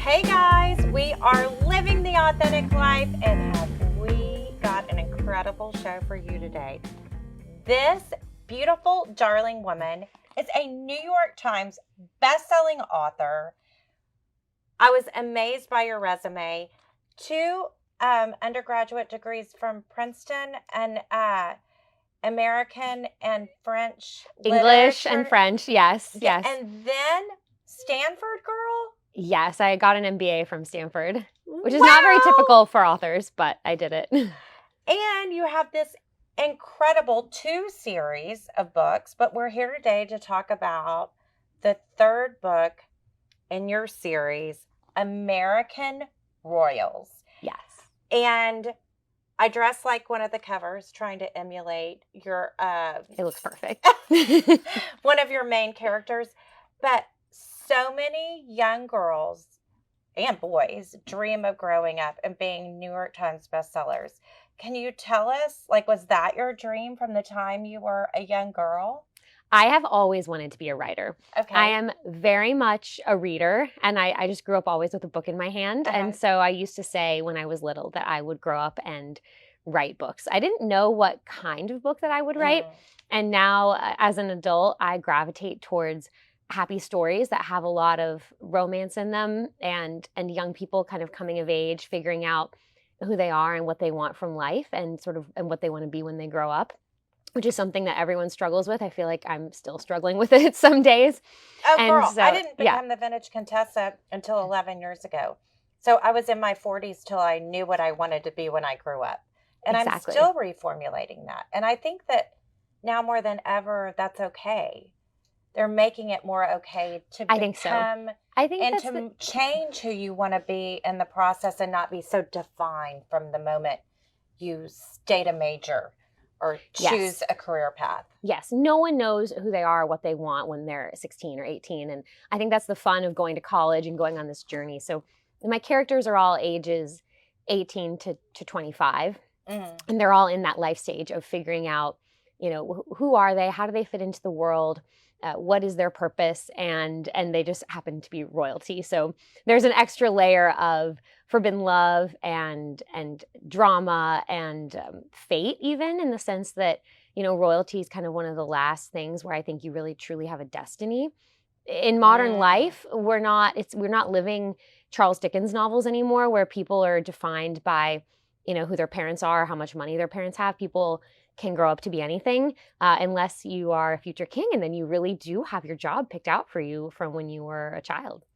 Hey guys, we are living the authentic life and have we got an incredible show for you today. This beautiful, darling woman is a New York Times bestselling author. I was amazed by your resume. 2 undergraduate degrees from Princeton and American and French English literature. and French, yes. And then Stanford girl? Yes, I got an MBA from Stanford, which is not very typical for authors, but I did it. And you have this incredible 2 series of books, but we're here today to talk about the 3rd book in your series, American Royals. Yes. And I dress like one of the covers trying to emulate your It looks perfect. one of your main characters, but so many young girls and boys dream of growing up and being New York Times bestsellers. Can you tell us, was that your dream from the time you were a young girl? I have always wanted to be a writer. Okay. I am very much a reader, and I just grew up always with a book in my hand. Uh-huh. And so I used to say when I was little that I would grow up and write books. I didn't know what kind of book that I would write. And now as an adult, I gravitate towards happy stories that have a lot of romance in them and young people kind of coming of age, figuring out who they are and what they want from life and and what they want to be when they grow up, which is something that everyone struggles with. I feel like I'm still struggling with it some days. Oh, And girl, so, I didn't become the Vintage Contessa until 11 years ago. So I was in my 40s till I knew what I wanted to be when I grew up. And Exactly. I'm still reformulating that. And I think that now more than ever, that's okay. They're making it more okay to I think so. become I think and that's to change who you want to be in the process and not be so defined from the moment you state a major or choose a career path. Yes, no one knows who they are, what they want when they're 16 or 18. And I think that's the fun of going to college and going on this journey. So my characters are all ages 18 to 25. And they're all in that life stage of figuring out, who are they? How do they fit into the world? What is their purpose? And they just happen to be royalty. So there's an extra layer of forbidden love and drama and fate, even in the sense that, royalty is kind of one of the last things where I think you really truly have a destiny. In modern life, we're not living Charles Dickens novels anymore, where people are defined by, who their parents are, how much money their parents have. People can grow up to be anything unless you are a future king, and then you really do have your job picked out for you from when you were a child.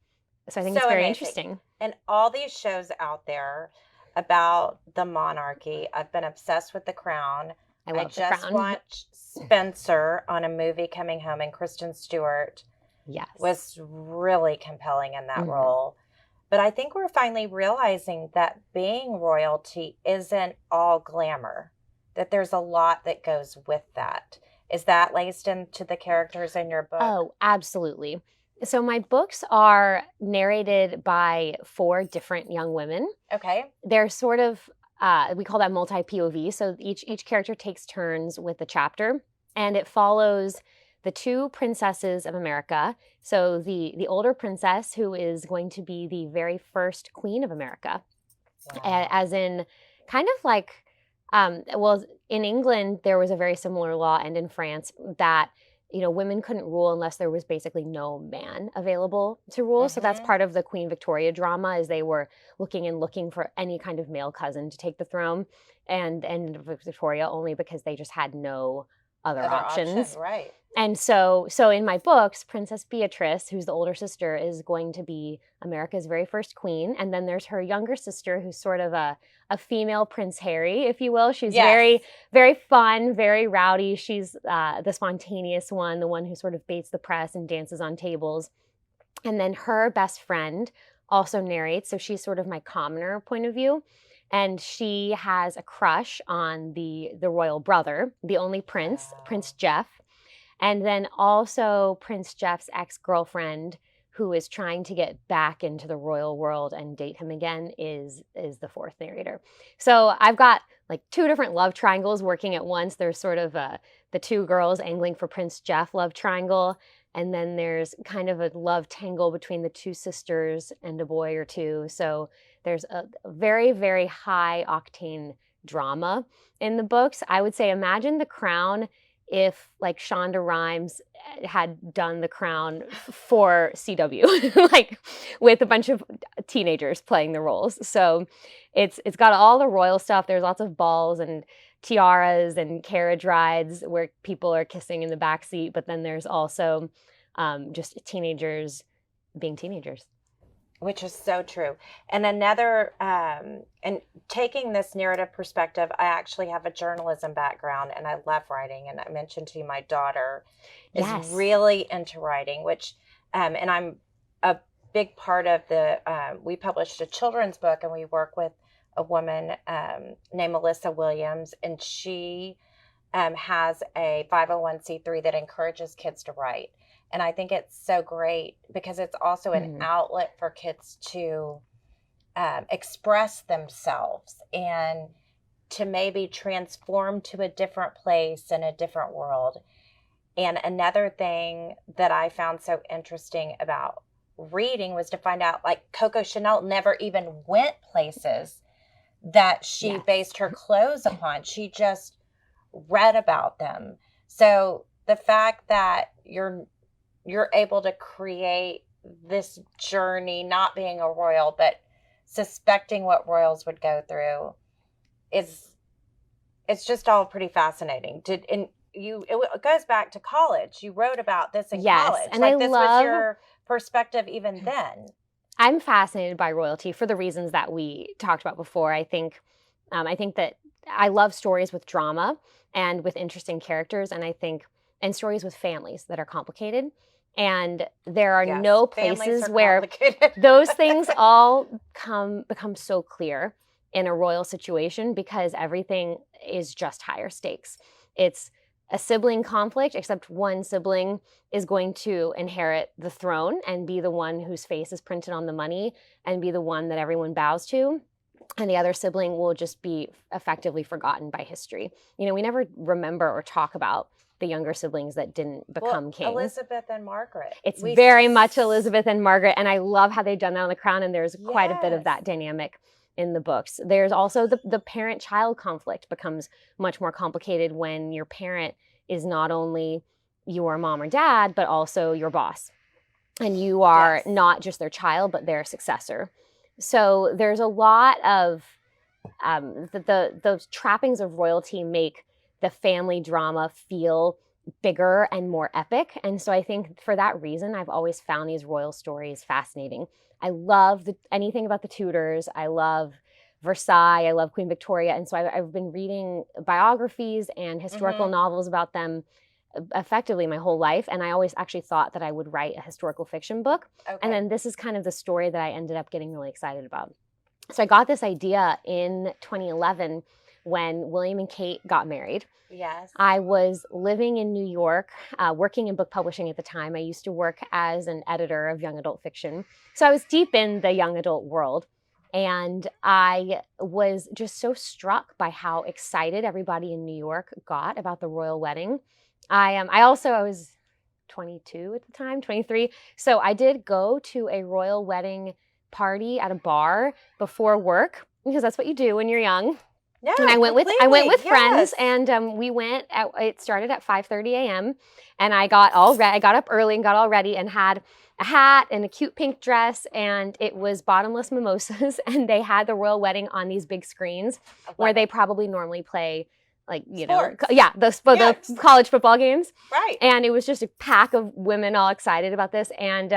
So I think it's very interesting. And all these shows out there about the monarchy, I've been obsessed with The Crown. I love The just Crown. watched Spencer on a movie coming home, and Kristen Stewart was really compelling in that role. But I think we're finally realizing that being royalty isn't all glamour, that there's a lot that goes with that. Is that laced into the characters in your book? Oh, absolutely. So my books are narrated by 4 different young women. Okay. They're sort of, we call that multi-POV. So each character takes turns with the chapter, and it follows the 2 princesses of America. So the older princess, who is going to be the very first queen of America, as in kind of like, in England, there was a very similar law, and in France, that, women couldn't rule unless there was basically no man available to rule. So that's part of the Queen Victoria drama, is they were looking for any kind of male cousin to take the throne, and Victoria only because they just had no other options. Right. And so in my books, Princess Beatrice, who's the older sister, is going to be America's very first queen. And then there's her younger sister, who's sort of a female Prince Harry, if you will. She's very, very fun, very rowdy. She's the spontaneous one, the one who sort of baits the press and dances on tables. And then her best friend also narrates. So she's sort of my commoner point of view. And she has a crush on the royal brother, the only prince, Prince Jeff. And then also Prince Jeff's ex-girlfriend, who is trying to get back into the royal world and date him again, is the 4th narrator. So I've got 2 different love triangles working at once. There's sort of the 2 girls angling for Prince Jeff love triangle. And then there's kind of a love tangle between the two sisters and a boy or two. So there's a very, very high octane drama in the books. I would say imagine The Crown if like Shonda Rhimes had done The Crown for CW, like with a bunch of teenagers playing the roles. So it's got all the royal stuff. There's lots of balls and tiaras and carriage rides where people are kissing in the backseat, but then there's also just teenagers being teenagers. Which is so true. And another, and taking this narrative perspective, I actually have a journalism background and I love writing. And I mentioned to you, my daughter is really into writing, which, and I'm a big part of we published a children's book and we work with a woman named Melissa Williams, and she has a 501c3 that encourages kids to write. And I think it's so great because it's also an outlet for kids to express themselves and to maybe transform to a different place in a different world. And another thing that I found so interesting about reading was to find out, like, Coco Chanel never even went places that she based her clothes upon. She just read about them. So the fact that you're able to create this journey, not being a royal, but suspecting what royals would go through, it's just all pretty fascinating. It goes back to college. You wrote about this in college. And this was your perspective even then. I'm fascinated by royalty for the reasons that we talked about before. I think that I love stories with drama and with interesting characters, and stories with families that are complicated. And there are no places where those things all become so clear in a royal situation because everything is just higher stakes. It's a sibling conflict, except one sibling is going to inherit the throne and be the one whose face is printed on the money and be the one that everyone bows to. And the other sibling will just be effectively forgotten by history. We never remember or talk about the younger siblings that didn't become kings. Elizabeth and Margaret. It's very much Elizabeth and Margaret, and I love how they've done that on The Crown, and there's quite a bit of that dynamic in the books. There's also the parent-child conflict becomes much more complicated when your parent is not only your mom or dad, but also your boss. And you are not just their child, but their successor. So there's a lot of those trappings of royalty make the family drama feel bigger and more epic. And so I think for that reason, I've always found these royal stories fascinating. I love anything about the Tudors. I love Versailles. I love Queen Victoria. And so I've been reading biographies and historical novels about them effectively my whole life. And I always actually thought that I would write a historical fiction book. Okay. And then this is kind of the story that I ended up getting really excited about. So I got this idea in 2011 when William and Kate got married. Yes. I was living in New York, working in book publishing at the time. I used to work as an editor of young adult fiction. So I was deep in the young adult world. And I was just so struck by how excited everybody in New York got about the royal wedding. I was 22 at the time, 23. So I did go to a royal wedding party at a bar before work because that's what you do when you're young. Yeah, and I went with friends, and we went. It started at 5:30 a.m. and I got up early and got all ready and had a hat and a cute pink dress, and it was bottomless mimosas, and they had the royal wedding on these big screens where they probably normally play, like, sports. The college football games. Right. And it was just a pack of women all excited about this. And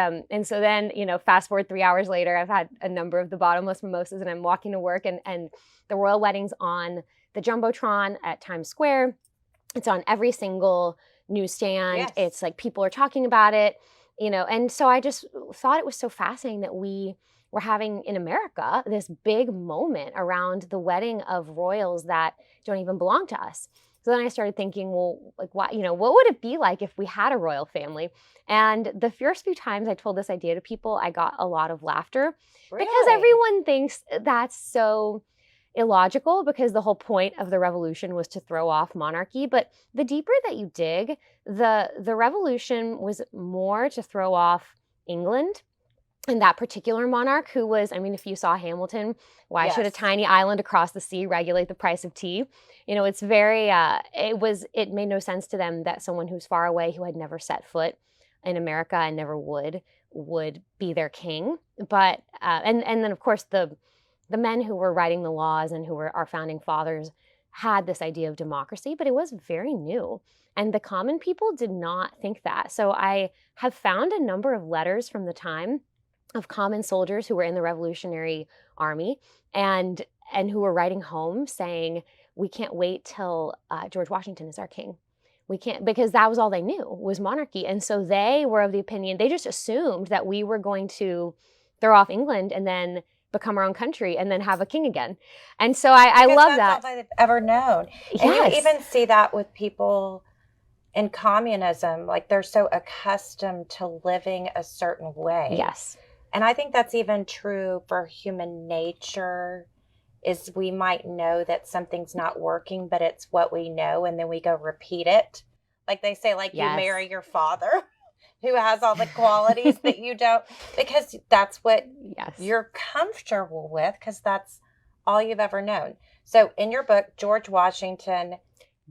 so then, fast forward 3 hours later, I've had a number of the bottomless mimosas and I'm walking to work, and the royal wedding's on the Jumbotron at Times Square. It's on every single newsstand. Yes. It's like people are talking about it, and so I just thought it was so fascinating that we were having in America this big moment around the wedding of royals that don't even belong to us. So then I started thinking, well, like, what would it be like if we had a royal family? And the first few times I told this idea to people, I got a lot of laughter. Really? Because everyone thinks that's so illogical because the whole point of the revolution was to throw off monarchy. But the deeper that you dig, the revolution was more to throw off England and that particular monarch who was, I mean, if you saw Hamilton, why should a tiny island across the sea regulate the price of tea? You know, it's very, it made no sense to them that someone who's far away, who had never set foot in America and never would be their king. But, and then of course the men who were writing the laws and who were our founding fathers had this idea of democracy, but it was very new. And the common people did not think that. So I have found a number of letters from the time of common soldiers who were in the Revolutionary Army and who were writing home saying, we can't wait till George Washington is our king. We can't, because that was all they knew was monarchy. And so they were of the opinion, they just assumed that we were going to throw off England and then become our own country and then have a king again. And so I love that. That's all they've ever known. Yes. And you even see that with people in communism, like they're so accustomed to living a certain way. Yes. And I think that's even true for human nature, is we might know that something's not working, but it's what we know, and then we go repeat it. Like they say, like, Yes. you marry your father who has all the qualities that you don't, because that's what Yes. you're comfortable with, because that's all you've ever known. So in your book, George Washington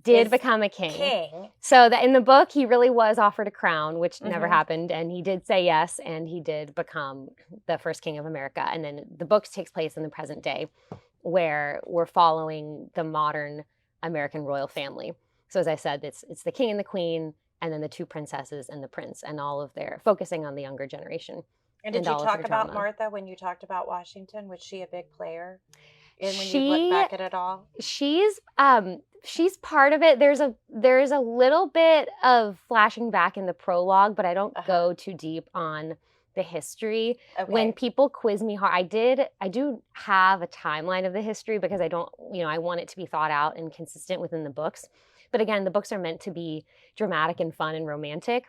did is become a king. So that in the book, he really was offered a crown, which never Mhm. happened. And he did say yes, and he did become the first king of America. And then the book takes place in the present day, where we're following the modern American royal family. So as I said, it's the king and the queen, and then the two princesses and the prince, and all of their focusing on the younger generation. And did and you all of talk their about drama. Martha when you talked about Washington? Was she a big player? And when you She- look back at it all? She's part of it. There's a little bit of flashing back in the prologue, but I don't go too deep on the history. Okay. When people quiz me hard, I do have a timeline of the history because I don't, I want it to be thought out and consistent within the books. But again, the books are meant to be dramatic and fun and romantic,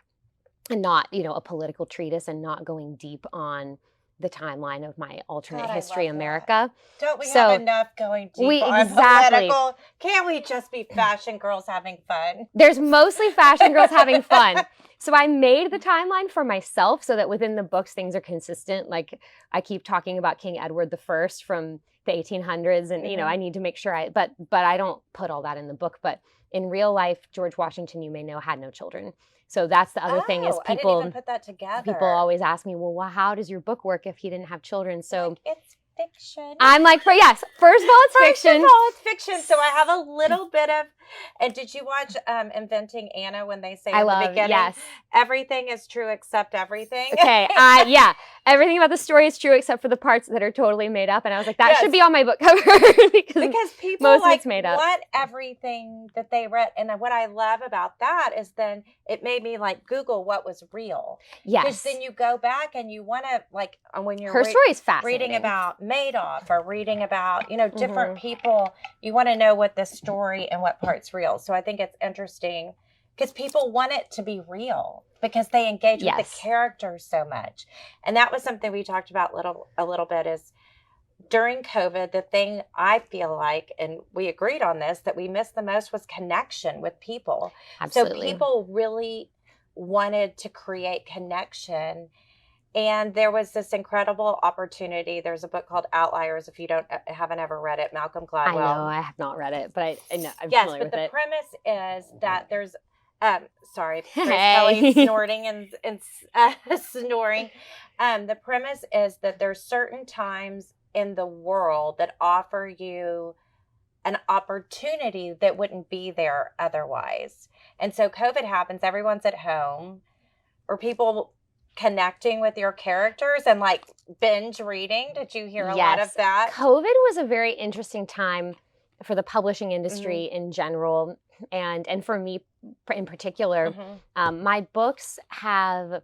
and not, a political treatise, and not going deep on the timeline of my alternate God, I history love that. America. Don't we So, have enough going deep on exactly. political? Can't we just be fashion girls having fun? There's mostly fashion girls having fun. So I made the timeline for myself so that within the books things are consistent. Like I keep talking about King Edward I from the 1800s, and Mhm. I need to make sure but I don't put all that in the book. But in real life, George Washington, you may know, had no children. So that's the other thing is I didn't even put that together. people always ask me, well, how does your book work if he didn't have children? So Like, it's fiction. I'm like, yes, first of all, it's First fiction. of all, it's fiction. So I have a little bit of. And did you watch Inventing Anna when they say I in love, the beginning, yes. everything is true except everything? Okay, yeah. Everything about the story is true except for the parts that are totally made up. And I was like, that Yes. should be on my book cover. Because people most of it's made up. want everything that they read. And what I love about that is then it made me Google what was real. Yes. Because then you go back and you want to when you're Her story is fascinating. reading about Madoff or reading about, different people, you want to know what the story and what part's real. So I think it's interesting because people want it to be real because they engage with the characters so much. And that was something we talked about a little bit is during COVID, the thing I feel like, and we agreed on this, that we missed the most was connection with people. Absolutely. So people really wanted to create connection. And there was this incredible opportunity. There's a book called Outliers. If you haven't ever read it, Malcolm Gladwell. I know, I have not read it, but I know, I'm yes, familiar but with the it. premise is that there's, sorry, Grace Hey. Kelly snorting and snoring. The premise is that there's certain times in the world that offer you an opportunity that wouldn't be there otherwise. And so COVID happens, everyone's at home, or people connecting with your characters and binge reading. Did you hear a lot of that? COVID was a very interesting time for the publishing industry in general, and for me in particular. My books have,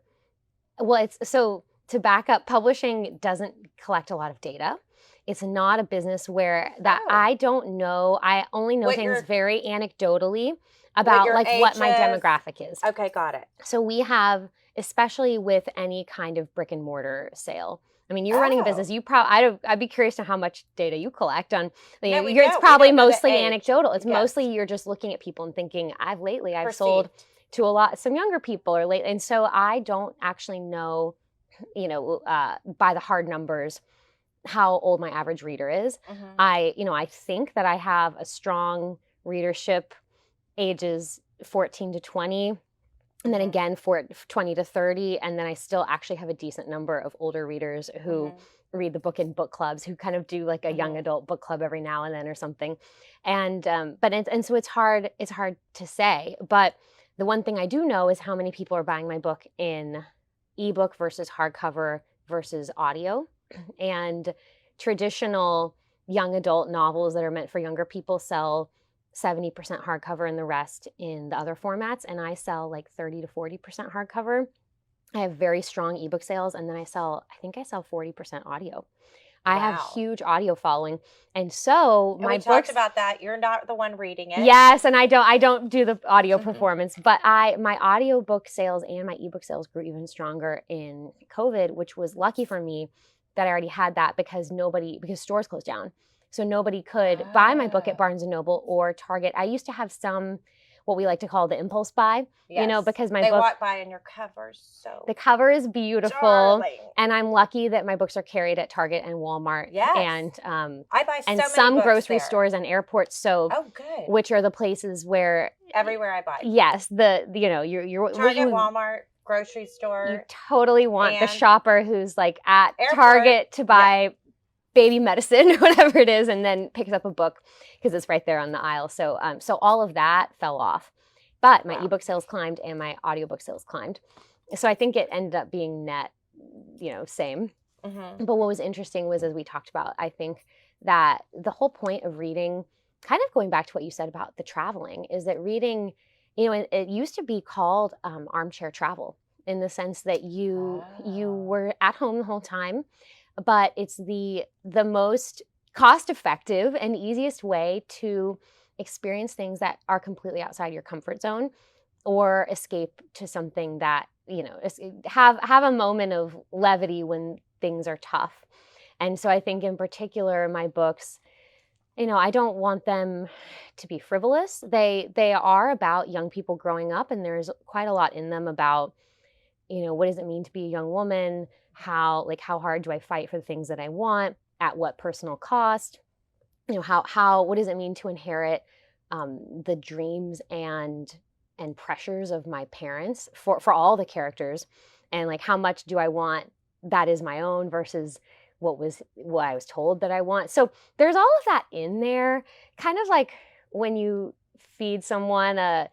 to back up, publishing doesn't collect a lot of data. It's not a business where I don't know. I only know things very anecdotally about what my demographic is. Okay, got it. So we have, especially with any kind of brick and mortar sale, I mean, you're running a Oh. business. I'd be curious to how much data you collect on. No, we It's don't. We probably don't know the mostly age. anecdotal. It's Yes. mostly you're just looking at people and thinking, I've sold to some younger people and so I don't actually know, by the hard numbers, how old my average reader is. I think that I have a strong readership ages 14 to 20. And then again, for 20 to 30. And then I still actually have a decent number of older readers who read the book in book clubs, who kind of do like a young adult book club every now and then or something. And so it's hard to say. But the one thing I do know is how many people are buying my book in ebook versus hardcover versus audio. And traditional young adult novels that are meant for younger people sell 70% hardcover and the rest in the other formats. And I sell like 30 to 40% hardcover. I have very strong ebook sales. And then I sell 40% audio. I have huge audio following. And so we talked about that. You're not the one reading it. Yes. And I don't do the audio performance, but my audio book sales and my ebook sales grew even stronger in COVID, which was lucky for me that I already had that because stores closed down. So nobody could buy my book at Barnes & Noble or Target. I used to have some, what we like to call the impulse buy, because my book. They walk by and your cover's the cover is beautiful. Darling. And I'm lucky that my books are carried at Target and Walmart. Yes. And I buy so many some books grocery there. stores and airports. So, good. Which are the places where. Everywhere I buy. Yes. You're Target, Walmart, grocery store. You totally want the shopper who's like at Target to buy baby medicine or whatever it is, and then picks up a book because it's right there on the aisle. So all of that fell off, but my ebook sales climbed and my audiobook sales climbed. So I think it ended up being net, same. But what was interesting was, as we talked about, I think that the whole point of reading, kind of going back to what you said about the traveling, is that reading, it used to be called armchair travel, in the sense that you were at home the whole time. But it's the most cost-effective and easiest way to experience things that are completely outside your comfort zone, or escape to something that, have a moment of levity when things are tough. And so I think in particular, my books, I don't want them to be frivolous. They are about young people growing up, and there's quite a lot in them about, what does it mean to be a young woman? How hard do I fight for the things that I want? At what personal cost? What does it mean to inherit the dreams and pressures of my parents for all the characters? And how much do I want that is my own versus what I was told that I want? So there's all of that in there, kind of like when you feed someone a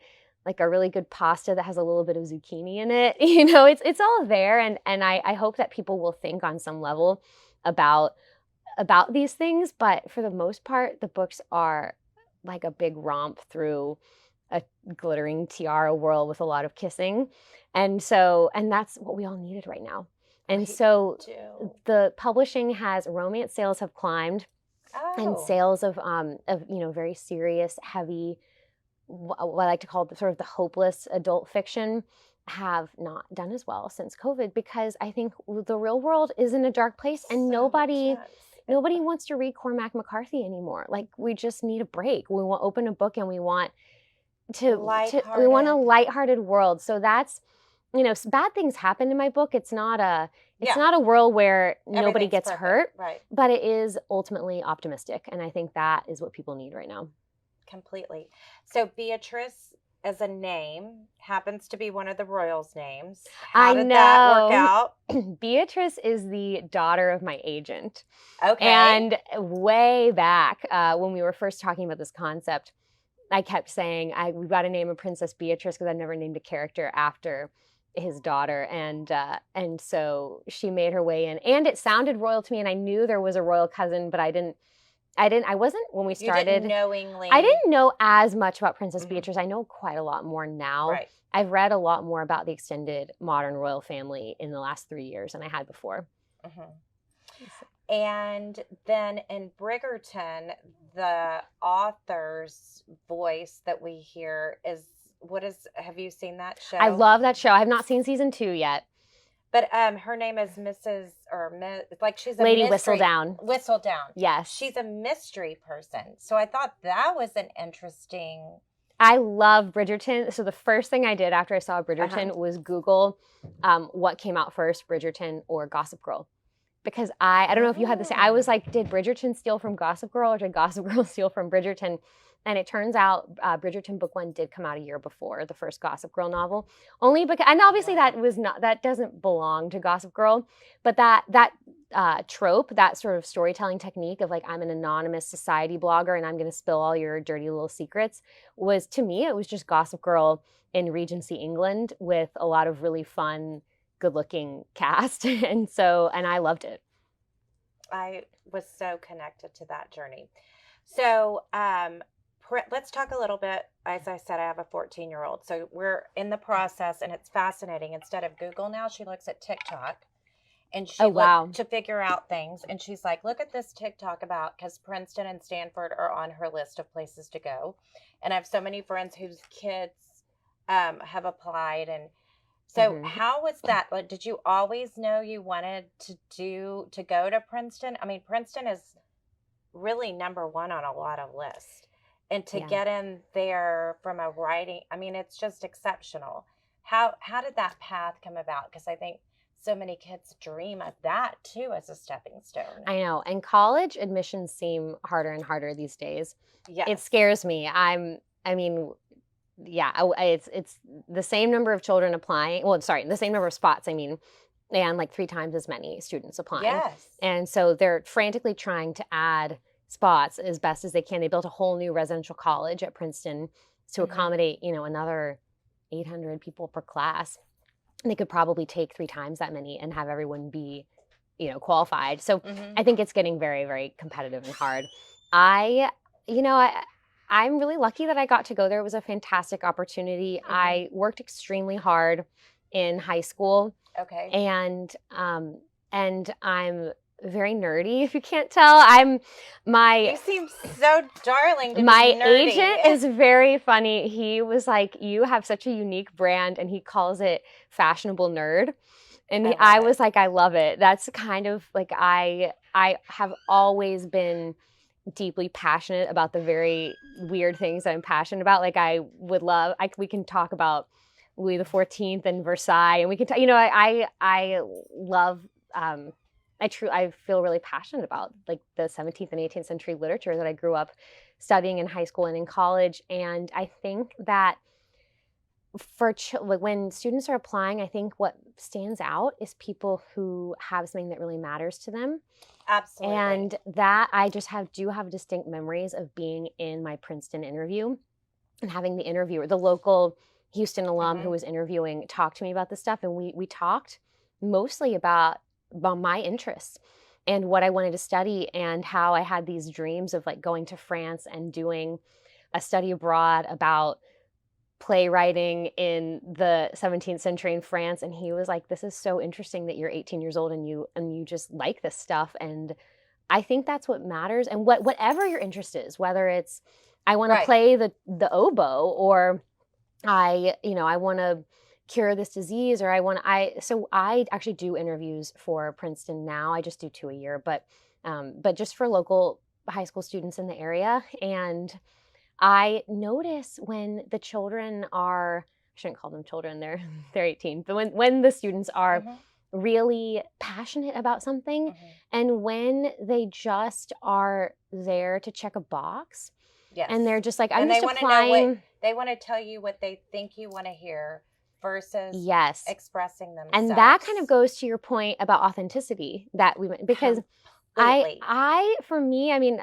really good pasta that has a little bit of zucchini in it. It's all there. And I hope that people will think on some level about these things. But for the most part, the books are like a big romp through a glittering tiara world with a lot of kissing. And that's what we all needed right now. And so the publishing romance sales have climbed, and sales of very serious, heavy, what I like to call the hopeless adult fiction have not done as well since COVID, because I think the real world is in a dark place, and nobody wants to read Cormac McCarthy anymore. We just need a break. We want to open a book and we want we want a lighthearted world. So that's, bad things happen in my book. It's not a world where nobody gets hurt, right? But it is ultimately optimistic. And I think that is what people need right now. Completely. So Beatrice as a name happens to be one of the royals' names. How did that work out? Beatrice is the daughter of my agent. Okay. And way back when we were first talking about this concept, I kept saying, we've got to name a Princess Beatrice, because I've never named a character after his daughter. And so she made her way in. And it sounded royal to me, and I knew there was a royal cousin, but I wasn't, when we started. You didn't knowingly. I didn't know as much about Princess Beatrice. I know quite a lot more now. Right. I've read a lot more about the extended modern royal family in the last 3 years than I had before. And then in Bridgerton, the author's voice that we hear have you seen that show? I love that show. I have not seen season 2 yet. But her name is Mrs. or like she's a Lady mystery. Whistledown. Whistledown. Yes. She's a mystery person. So I thought that was an interesting. I love Bridgerton. So the first thing I did after I saw Bridgerton was Google what came out first, Bridgerton or Gossip Girl. Because I don't know if you had the same, I was like, did Bridgerton steal from Gossip Girl or did Gossip Girl steal from Bridgerton? And it turns out Bridgerton book 1 did come out a year before the first Gossip Girl novel. Only because, and obviously that doesn't belong to Gossip Girl, but that trope, that sort of storytelling technique of like, I'm an anonymous society blogger and I'm going to spill all your dirty little secrets was, to me, it was just Gossip Girl in Regency England with a lot of really fun, good-looking cast. And I loved it. I was so connected to that journey. So let's talk a little bit. As I said, I have a 14-year-old. So we're in the process, and it's fascinating. Instead of Google now, she looks at TikTok. And she looked to figure out things. And she's like, look at this TikTok about, because Princeton and Stanford are on her list of places to go. And I have so many friends whose kids have applied. And so how was that? Like, did you always know you wanted to go to Princeton? I mean, Princeton is really number one on a lot of lists. And to get in there from a writing, I mean, it's just exceptional. How did that path come about? Because I think so many kids dream of that too as a stepping stone. I know. And college admissions seem harder and harder these days. Yes. It scares me. It's the same number of children applying. Well, sorry, the same number of spots, and like 3 times as many students applying. Yes. And so they're frantically trying to add spots as best as they can. They built a whole new residential college at Princeton to accommodate, another 800 people per class. And they could probably take 3 times that many and have everyone be, qualified. So I think it's getting very, very competitive and hard. I'm really lucky that I got to go there. It was a fantastic opportunity. I worked extremely hard in high school. Okay. And I'm very nerdy, if you can't tell. You seem so darling to my be nerdy. agent is very funny. He was like, you have such a unique brand, and he calls it fashionable nerd. And I was like, I love it. That's kind of like, I have always been deeply passionate about the very weird things that I'm passionate about. Like I would love, we can talk about Louis the 14th and Versailles, and we can, I love, I feel really passionate about like the 17th and 18th century literature that I grew up studying in high school and in college. And I think that when students are applying, I think what stands out is people who have something that really matters to them. Absolutely. And that I just do have distinct memories of being in my Princeton interview and having the interviewer, the local Houston alum who was interviewing, talk to me about this stuff. And we talked mostly about my interests and what I wanted to study and how I had these dreams of like going to France and doing a study abroad about playwriting in the 17th century in France. And he was like, this is so interesting that you're 18 years old and you just like this stuff. And I think that's what matters. And whatever your interest is, whether it's I want to play the oboe, or I want to cure this disease, or so I actually do interviews for Princeton now. I just do 2 a year, but just for local high school students in the area. And I notice when the children are, I shouldn't call them children, they're 18, but when the students are really passionate about something, and when they just are there to check a box, and they're just like, I'm just applying. They want to tell you what they think you want to hear versus expressing themselves. And that kind of goes to your point about authenticity that because for me, I mean,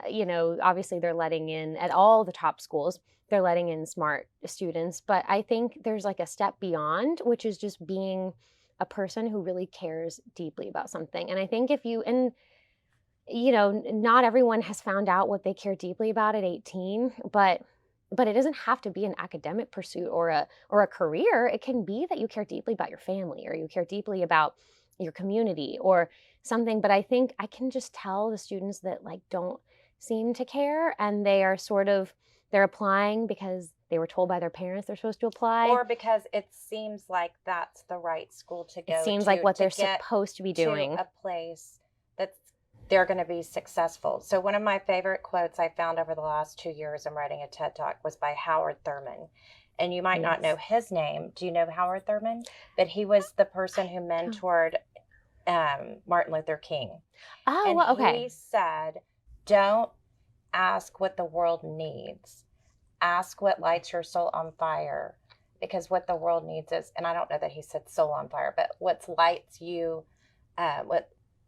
obviously they're letting in at all the top schools, they're letting in smart students, but I think there's like a step beyond, which is just being a person who really cares deeply about something. And I think not everyone has found out what they care deeply about at 18, but it doesn't have to be an academic pursuit or a career. It can be that you care deeply about your family, or you care deeply about your community or something. But I think I can just tell the students that like don't seem to care, and they are sort of they're applying because they were told by their parents they're supposed to apply. Or because it seems like that's the right school to go to. It seems like what they're supposed to be doing. To a place that they're going to be successful. So one of my favorite quotes I found over the last 2 years in writing a TED Talk was by Howard Thurman. And you might not know his name. Do you know Howard Thurman? But he was the person who mentored Martin Luther King. Oh, and well, okay. He said, don't ask what the world needs. Ask what lights your soul on fire. Because what the world needs is, and I don't know that he said soul on fire, but what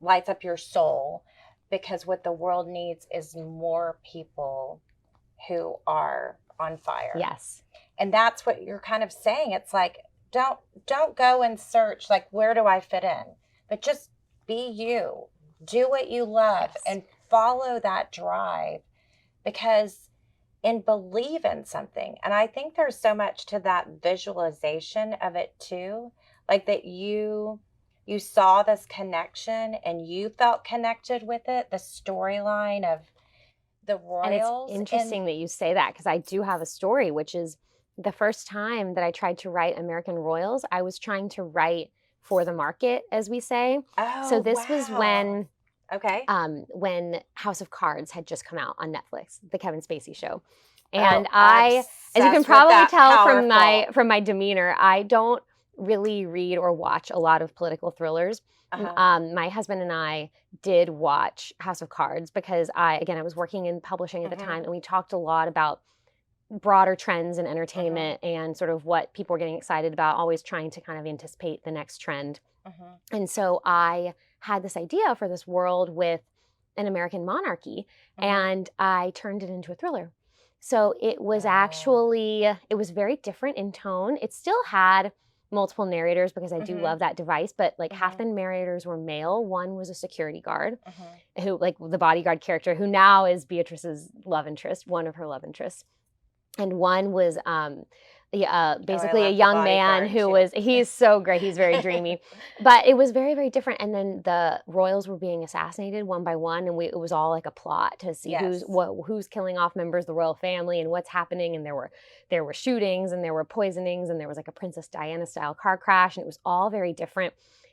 lights up your soul. Because what the world needs is more people who are on fire. Yes. And that's what you're kind of saying. It's like, don't go and search, like, where do I fit in? But just be you. Do what you love and follow that drive, and believe in something. And I think there's so much to that visualization of it too. Like that you saw this connection and you felt connected with it, the storyline of the royals. And it's interesting that you say that, because I do have a story, which is the first time that I tried to write American Royals, I was trying to write for the market, as we say. Oh, so this was when House of Cards had just come out on Netflix, the Kevin Spacey show. And as you can probably tell from my demeanor, I don't really read or watch a lot of political thrillers. My husband and I did watch House of Cards because I was working in publishing at the time, and we talked a lot about broader trends in entertainment and sort of what people were getting excited about, always trying to kind of anticipate the next trend. And so I had this idea for this world with an American monarchy, and I turned it into a thriller. So it was it was very different in tone. It still had multiple narrators because I do love that device, but like half the narrators were male. One was a security guard who, like the bodyguard character, who now is Beatrice's love interest, one of her love interests. And one was basically a young man he's so great. He's very dreamy. But it was very, very different. And then the royals were being assassinated one by one. And it was all like a plot to see who's killing off members of the royal family and what's happening. And there were shootings and there were poisonings and there was like a Princess Diana style car crash. And it was all very different.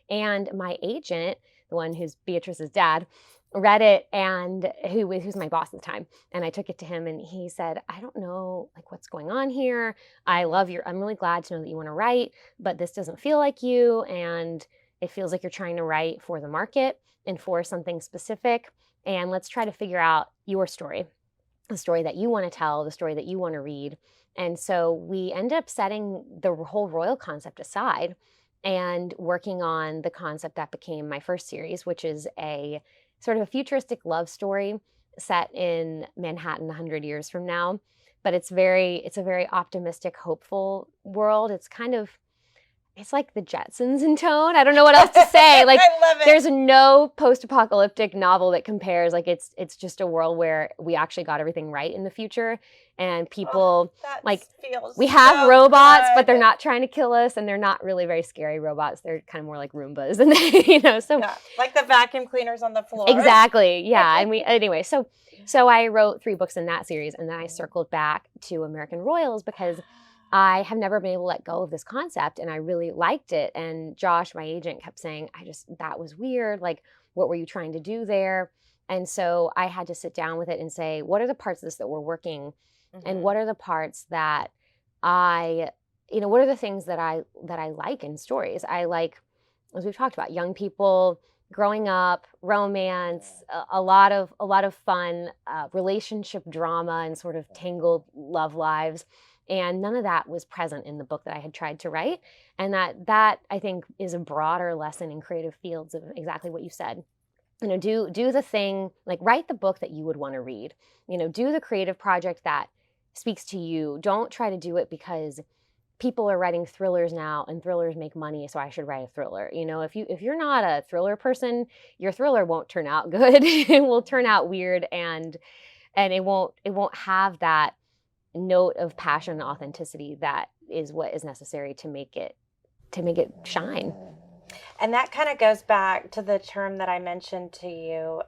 And my agent, the one who's Beatrice's dad, read it, and who's my boss at the time, and I took it to him, and he said, I don't know like what's going on here. I'm really glad to know that you want to write, but this doesn't feel like you, and it feels like you're trying to write for the market and for something specific, and let's try to figure out your story, the story that you want to tell, the story that you want to read. And so we ended up setting the whole royal concept aside and working on the concept that became my first series, which is a sort of a futuristic love story set in Manhattan 100 years from now. But it's a very optimistic, hopeful world. It's like the Jetsons in tone. I don't know what else to say. Like, I love it. There's no post-apocalyptic novel that compares. Like, it's just a world where we actually got everything right in the future, and people we have robots, but they're not trying to kill us, and they're not really very scary robots. They're kind of more like Roombas, and like the vacuum cleaners on the floor. Exactly, yeah. And so I wrote 3 books in that series, and then I circled back to American Royals because I have never been able to let go of this concept, and I really liked it. And Josh, my agent, kept saying, that was weird. Like, what were you trying to do there? And so I had to sit down with it and say, what are the parts of this that were working? And what are the parts that what are the things that I like in stories? I like, as we've talked about, young people growing up, romance, a lot of fun, relationship drama, and sort of tangled love lives. And none of that was present in the book that I had tried to write. And that I think is a broader lesson in creative fields of exactly what you said. Do the thing, like write the book that you would want to read. Do the creative project that speaks to you. Don't try to do it because people are writing thrillers now and thrillers make money, so I should write a thriller. If you're not a thriller person, your thriller won't turn out good. It will turn out weird, and it won't have that note of passion and authenticity that is what is necessary to make it shine. And that kind of goes back to the term that I mentioned to you,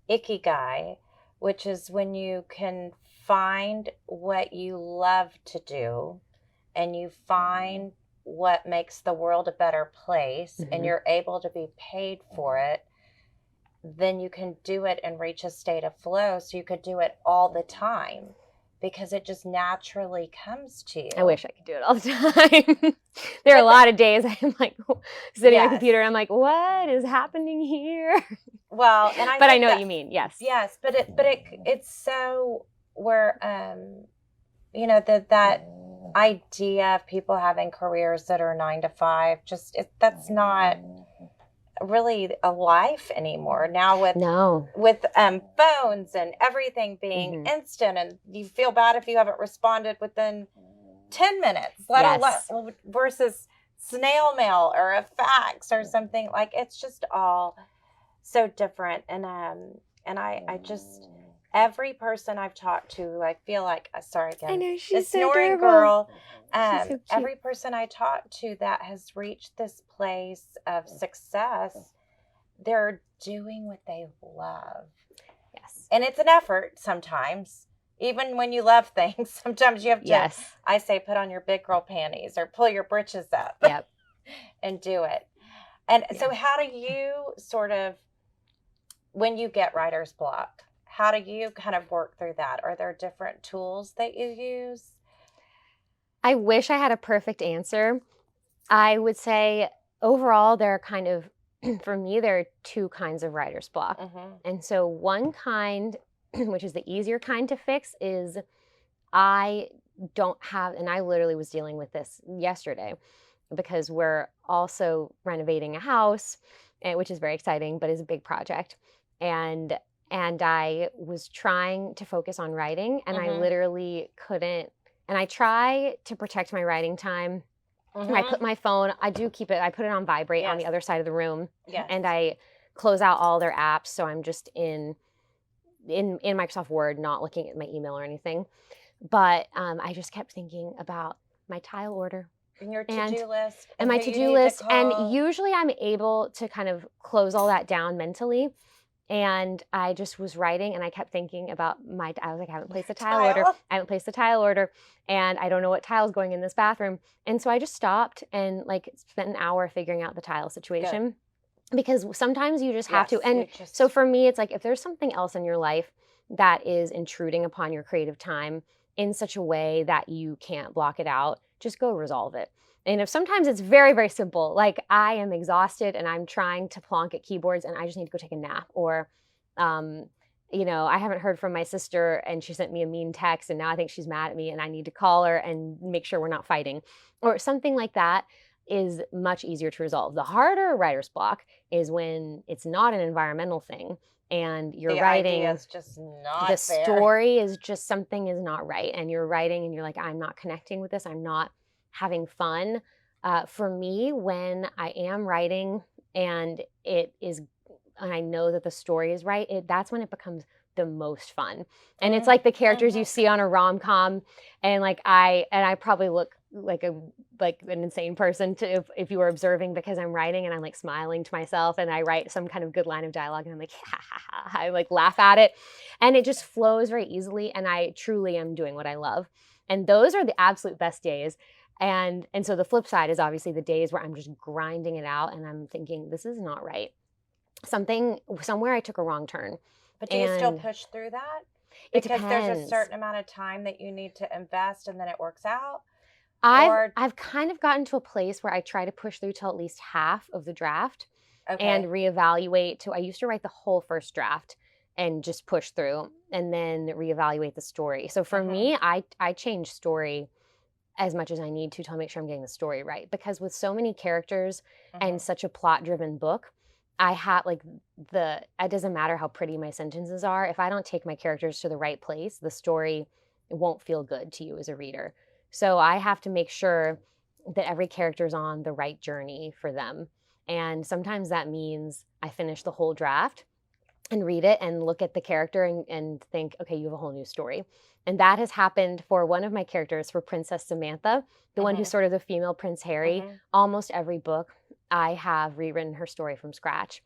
ikigai, which is when you can find what you love to do and you find what makes the world a better place and you're able to be paid for it, then you can do it and reach a state of flow. So you could do it all the time because it just naturally comes to you. I wish I could do it all the time. There are a lot of days I'm like sitting at a computer and I'm like, what is happening here? Well, and I know what you mean. Yes. Yes, but it's so where you know, that idea of people having careers that are 9 to 5, that's not really a life anymore now with phones and everything being instant, and you feel bad if you haven't responded within 10 minutes, let alone versus snail mail or a fax or something. Like, it's just all so different. And I just, every person I've talked to, I feel like, sorry again, I know, she's so snoring adorable. girl. So every person I talk to that has reached this place of success, they're doing what they love. Yes. And it's an effort sometimes. Even when you love things, sometimes you have to, I say, put on your big girl panties or pull your britches up and do it. And so how do you sort of, when you get writer's block, how do you kind of work through that? Are there different tools that you use? I wish I had a perfect answer. I would say overall there are kind of, for me, there are two kinds of writer's block. And so one kind, which is the easier kind to fix, is I don't have, and I literally was dealing with this yesterday because we're also renovating a house, which is very exciting, but is a big project. And I was trying to focus on writing, and I literally couldn't. And I try to protect my writing time. I put my phone, I do keep it, I put it on vibrate on the other side of the room. And I close out all their apps, so I'm just in Microsoft Word, not looking at my email or anything. But I just kept thinking about my tile order. And your to-do list. And my to-do list. And usually I'm able to kind of close all that down mentally. And I just was writing, and I kept thinking about I was like, I haven't placed the tile order. I haven't placed the tile order, and I don't know what tile's going in this bathroom. And so I just stopped and like spent an hour figuring out the tile situation. Because sometimes you just have to. And so for me, it's like, if there's something else in your life that is intruding upon your creative time in such a way that you can't block it out, just go resolve it. And if sometimes it's very, very simple, like I am exhausted and I'm trying to plonk at keyboards and I just need to go take a nap, or, you know, I haven't heard from my sister and she sent me a mean text and now I think she's mad at me and I need to call her and make sure we're not fighting, or something like that is much easier to resolve. The harder writer's block is when it's not an environmental thing and you're writing, is just not the story is just, something is not right, and you're writing and you're like, I'm not connecting with this, I'm not having fun. For me, when I am writing and it is, and I know that the story is right, that's when it becomes the most fun. And it's like the characters you see on a rom-com, and like I probably look like an insane person to if you were observing, because I'm writing and I'm like smiling to myself and I write some kind of good line of dialogue and I'm like, ha ha ha, I like laugh at it, and it just flows very easily, and I truly am doing what I love. And those are the absolute best days. And so the flip side is obviously the days where I'm just grinding it out and I'm thinking, this is not right. Somewhere I took a wrong turn. But do you still push through that? Because there's a certain amount of time that you need to invest and then it works out? I've kind of gotten to a place where I try to push through till at least half of the draft and reevaluate. I used to write the whole first draft and just push through and then reevaluate the story. So for me, I change story as much as I need to make sure I'm getting the story right. Because with so many characters and such a plot-driven book, I have it doesn't matter how pretty my sentences are. If I don't take my characters to the right place, the story won't feel good to you as a reader. So I have to make sure that every character is on the right journey for them. And sometimes that means I finish the whole draft and read it and look at the character and think, okay, you have a whole new story. And that has happened for one of my characters, for Princess Samantha, the one who's sort of the female Prince Harry. Almost every book, I have rewritten her story from scratch.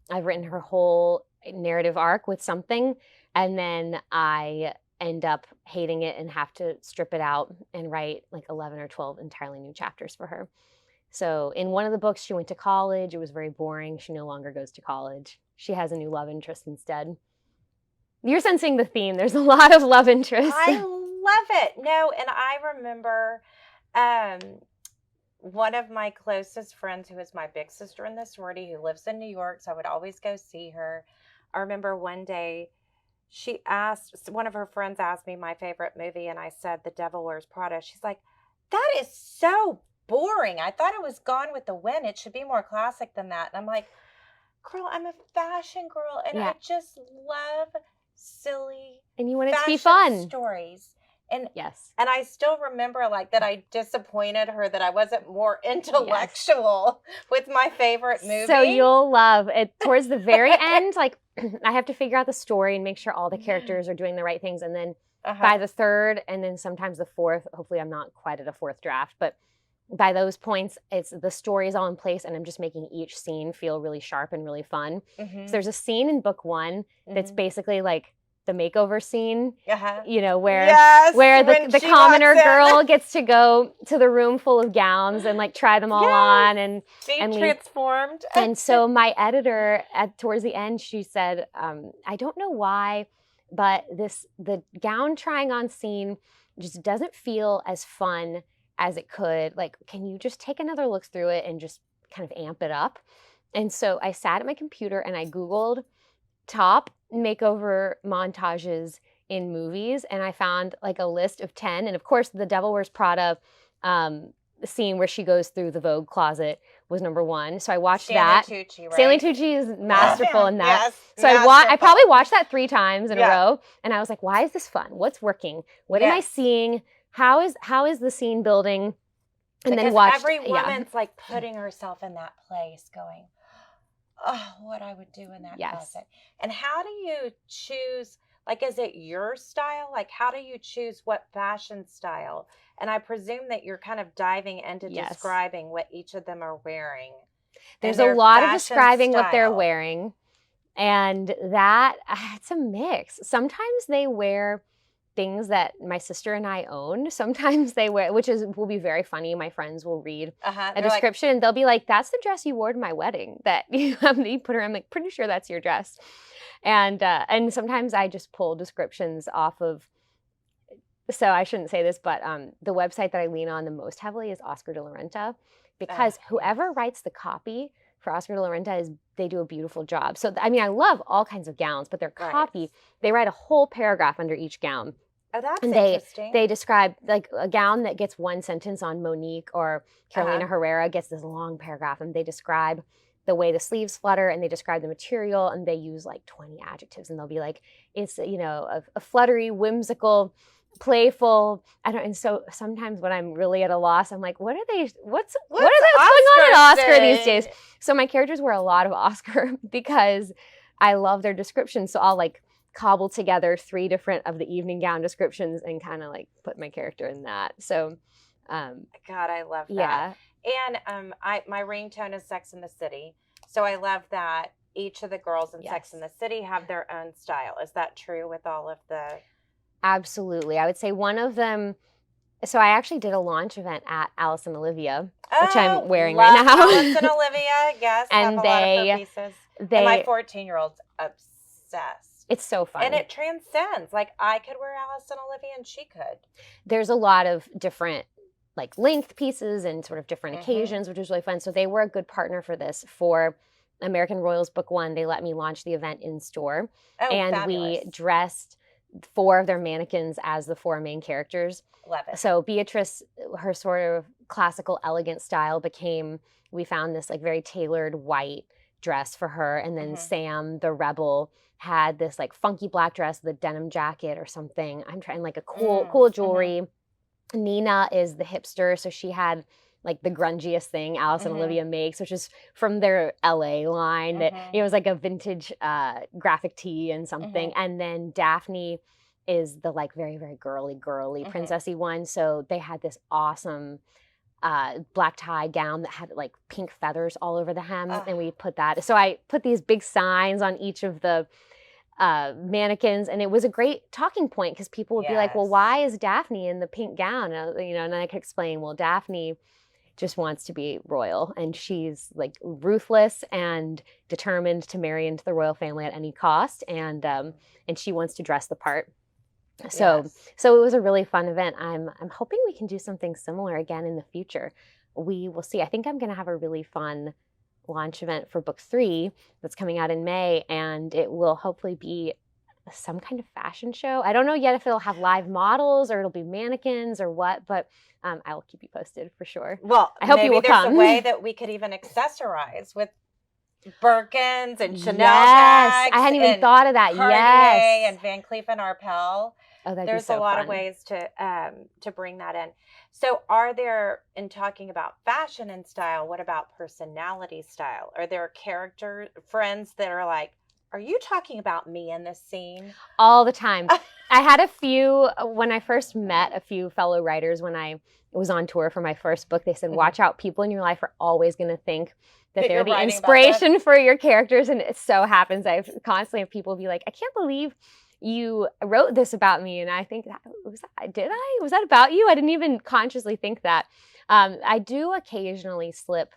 I've written her whole narrative arc with something, and then I end up hating it and have to strip it out and write like 11 or 12 entirely new chapters for her. So in one of the books, she went to college. It was very boring. She no longer goes to college. She has a new love interest instead. You're sensing the theme. There's a lot of love interest. I love it. No, and I remember one of my closest friends, who is my big sister in the sorority, who lives in New York, so I would always go see her. I remember one day one of her friends asked me my favorite movie, and I said The Devil Wears Prada. She's like, that is so boring. I thought it was Gone with the Wind. It should be more classic than that. And I'm like, girl, I'm a fashion girl, and I just love silly and you want it to be fun stories. And yes, and I still remember like that I disappointed her that I wasn't more intellectual with my favorite movie. So you'll love it towards the very end. Like I have to figure out the story and make sure all the characters are doing the right things, and then by the third, and then sometimes the fourth. Hopefully, I'm not quite at a fourth draft, but by those points, it's the story is all in place, and I'm just making each scene feel really sharp and really fun. So there's a scene in book one that's basically like the makeover scene, you know, where the commoner girl gets to go to the room full of gowns and like try them all on and transformed. And so my editor towards the end, she said, I don't know why, but the gown trying on scene just doesn't feel as fun as it could. Like, can you just take another look through it and just kind of amp it up? And so I sat at my computer and I Googled top makeover montages in movies, and I found like a list of 10. And of course, The Devil Wears Prada scene where she goes through the Vogue closet was number one. So I watched that. Tucci, right? Stanley Tucci is masterful in that. Yes, so I probably watched that 3 times in a row, and I was like, why is this fun? What's working? What am I seeing? How is the scene building? And because then watch every woman's like putting herself in that place, going, oh, what I would do in that closet. And how do you choose, like, is it your style? Like, how do you choose what fashion style? And I presume that you're kind of diving into describing what each of them are wearing. There's a lot of describing what they're wearing. And that, it's a mix. Sometimes they wear things that my sister and I own. Sometimes they wear, will be very funny. My friends will read a description and they'll be like, that's the dress you wore to my wedding that you put her. I'm like, pretty sure that's your dress. And sometimes I just pull descriptions off of, so I shouldn't say this, but the website that I lean on the most heavily is Oscar de la Renta, because whoever writes the copy for Oscar de la Renta they do a beautiful job. So, I mean, I love all kinds of gowns, but their copy, they write a whole paragraph under each gown. Oh, that's interesting. They describe, like, a gown that gets one sentence on Monique or Carolina Herrera gets this long paragraph, and they describe the way the sleeves flutter, and they describe the material, and they use like 20 adjectives, and they'll be like, it's, you know, a fluttery, whimsical, playful. And so sometimes when I'm really at a loss, I'm like, what's going on at Oscar these days? So my characters wear a lot of Oscar because I love their descriptions. So I'll like cobble together 3 different of the evening gown descriptions and kind of like put my character in that. So God, I love that. And my ringtone is Sex and the City. So I love that each of the girls in Sex and the City have their own style. Is that true with all of the... Absolutely. I would say one of them, so I actually did a launch event at Alice and Olivia, which I'm wearing right now. Alice and Olivia, yes. And have a lot of her pieces. And my 14-year-old's obsessed. It's so fun. And it transcends. Like, I could wear Alice and Olivia and she could. There's a lot of different like length pieces and sort of different occasions, which is really fun. So they were a good partner for this. For American Royals Book 1, they let me launch the event in store. Oh, and fabulous. We dressed 4 of their mannequins as the 4 main characters. Love it. So Beatrice, her sort of classical, elegant style we found this like very tailored white dress for her. And then Sam, the rebel, had this like funky black dress with a denim jacket or something. I'm trying like a cool jewelry. Nina is the hipster. So she had like the grungiest thing Alice and Olivia makes, which is from their LA line. That it was like a vintage graphic tee and something. And then Daphne is the like very, very girly, princessy one. So they had this awesome black tie gown that had like pink feathers all over the hem, Ugh. and we put that. So I put these big signs on each of the mannequins, and it was a great talking point because people would be like, well, Yes. why is Daphne in the pink gown? You know, and then I could explain, well, Daphne just wants to be royal, and she's like ruthless and determined to marry into the royal family at any cost, and she wants to dress the part. So Yes. so it was a really fun event. I'm hoping we can do something similar again in the future. We will see. I think I'm going to have a really fun launch event for book 3 that's coming out in May, and it will hopefully be some kind of fashion show. I don't know yet if it'll have live models or it'll be mannequins or what, but I will keep you posted for sure. Well, I hope maybe you will there's come. a way that we could even accessorize with Birkins and Chanel Yes, bags. I hadn't even and thought of that. Cartier Yes. and Van Cleef and Arpels. Oh, that'd There's be so a lot fun. of ways to bring that in. So are there, in talking about fashion and style, what about personality style? Are there character friends that are like, are you talking about me in this scene? All the time. I had a few, when I first met a few fellow writers when I was on tour for my first book, they said, watch out, people in your life are always going to think that they're you're the writing about inspiration for your characters. And it so happens I constantly have people be like, I can't believe you wrote this about me. And I think, was that about you? I didn't even consciously think that. I do occasionally slip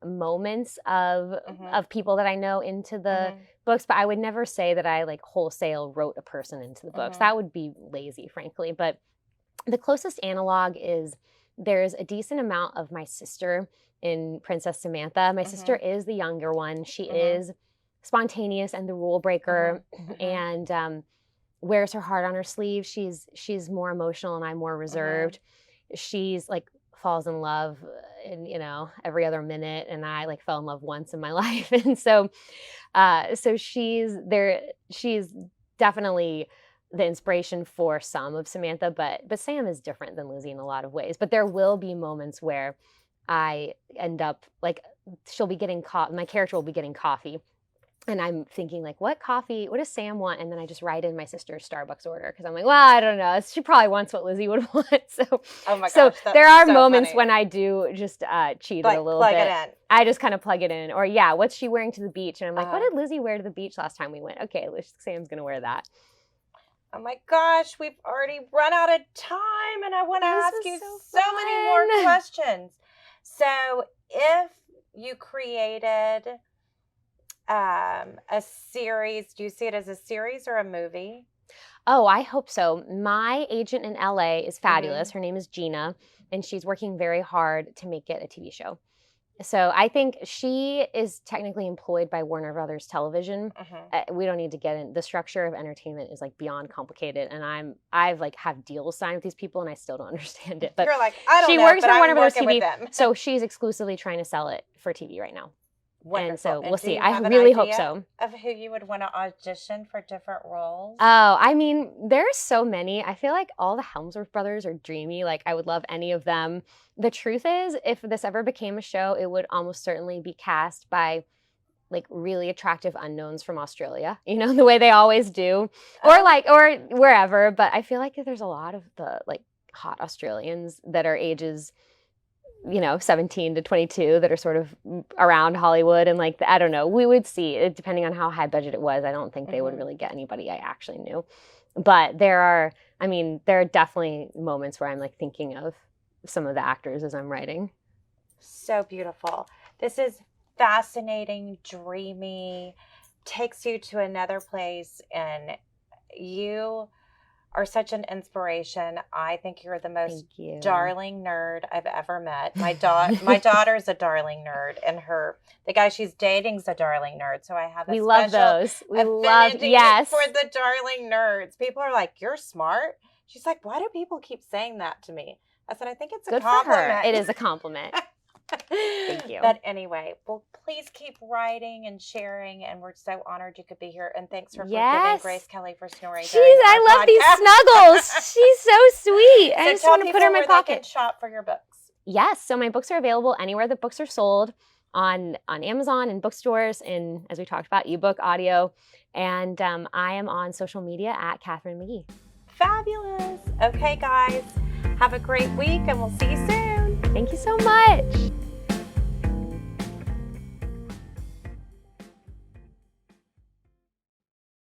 moments of people that I know into the books, but I would never say that I like wholesale wrote a person into the books. That would be lazy, frankly. But the closest analog is there's a decent amount of my sister in Princess Samantha. My sister is the younger one. She is spontaneous and the rule breaker, and wears her heart on her sleeve. She's more emotional and I'm more reserved. She's like falls in love in, you know, every other minute, and I like fell in love once in my life. And so she's definitely the inspiration for some of Samantha, but Sam is different than Lizzie in a lot of ways. But there will be moments where I end up like she'll be getting my character will be getting coffee, and I'm thinking like, what does Sam want? And then I just write in my sister's Starbucks order because I'm like, well, I don't know. She probably wants what Lizzie would want. So, oh my gosh, so there are so moments funny. when I do just cheat Like, it a little plug bit. it in. I just kind of plug it in. Or yeah, what's she wearing to the beach? And I'm like, what did Uh-huh. Lizzie wear to the beach last time we went? Okay, Sam's going to wear that. Oh my gosh, we've already run out of time, and I want to ask you so many more questions. So if you created a series, do you see it as a series or a movie? Oh, I hope so. My agent in LA is fabulous. Her name is Gina, and she's working very hard to make it a TV show. So I think she is technically employed by Warner Brothers Television. We don't need to get in. The structure of entertainment is like beyond complicated, and I've like have deals signed with these people, and I still don't understand it. But you're like, I don't know. She works but for I'm Warner Brothers working TV, with them. so she's exclusively trying to sell it for TV right now. Wonderful. And so we'll do see. you I have an really hope idea so. Of who you would want to audition for different roles? Oh, I mean, there's so many. I feel like all the Helmsworth brothers are dreamy. Like, I would love any of them. The truth is, if this ever became a show, it would almost certainly be cast by like really attractive unknowns from Australia, you know, the way they always do, or wherever. But I feel like there's a lot of the like hot Australians that are ages, you know, 17 to 22 that are sort of around Hollywood. And like, I don't know, we would see it depending on how high budget it was. I don't think they would really get anybody I actually knew. But there are definitely moments where I'm like thinking of some of the actors as I'm writing. So beautiful. This is fascinating, dreamy, takes you to another place, and you are such an inspiration. I think you're the most darling nerd I've ever met. My daughter's a darling nerd, and the guy she's dating is a darling nerd. So I have a love those. We love for the darling nerds. People are like, "You're smart." She's like, "Why do people keep saying that to me?" I said, "I think it's a compliment." For her. It is a compliment. Thank you. But anyway, well, please keep writing and sharing, and we're so honored you could be here. And thanks for forgiving Grace Kelly for snoring. I love these snuggles. She's so sweet. I just want to put her in my pocket. They can shop for your books. Yes, so my books are available anywhere that books are sold, on Amazon and bookstores, and as we talked about, ebook, audio, and I am on social media at Katharine McGee. Fabulous. Okay, guys, have a great week, and we'll see you soon. Thank you. Thank you so much.